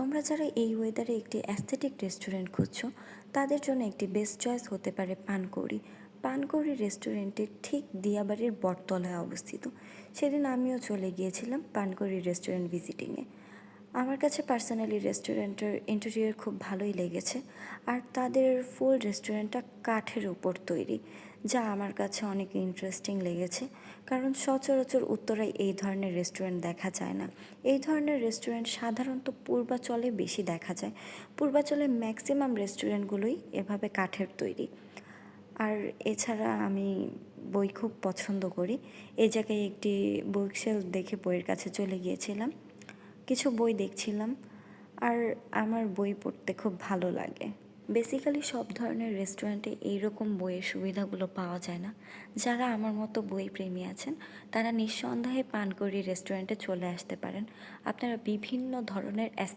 তোমরা যারা এই ওয়েদারে একটি অ্যাস্থেটিক রেস্টুরেন্ট খুঁজছো তাদের জন্য একটি বেস্ট চয়েস হতে পারে পানকৌড়ি। পানকৌড়ি রেস্টুরেন্টটি ঠিক দিয়াবাড়ির বটতলায় অবস্থিত। সেদিন আমিও চলে গিয়েছিলাম পানকৌড়ি রেস্টুরেন্ট ভিজিটিংয়ে। আমার কাছে পার্সোনালি রেস্টুরেন্টের ইন্টেরিয়র খুব ভালোই লেগেছে, আর তাদের ফুল রেস্টুরেন্টটা কাঠের উপর তৈরি, যা আমার কাছে অনেক ইন্টারেস্টিং লেগেছে। কারণ সচরাচর উত্তরায় এই ধরনের রেস্টুরেন্ট দেখা যায় না। এই ধরনের রেস্টুরেন্ট সাধারণত পূর্বাচলে বেশি দেখা যায়। পূর্বাচলে ম্যাক্সিমাম রেস্টুরেন্টগুলোই এভাবে কাঠের তৈরি। আর এছাড়া আমি বই খুব পছন্দ করি। এই জায়গায় একটি বুক শেলফ দেখে বইয়ের কাছে চলে গিয়েছিলাম, কিছু বই দেখছিলাম, আর আমার বই পড়তে খুব ভালো লাগে। বেসিক্যালি সব ধরনের রেস্টুরেন্টে এইরকম বইয়ের সুবিধাগুলো পাওয়া যায় না। যারা আমার মতো বই প্রেমী আছেন তারা নিঃসন্দেহে পানকৌড়ি রেস্টুরেন্টে চলে আসতে পারেন। আপনারা বিভিন্ন ধরনের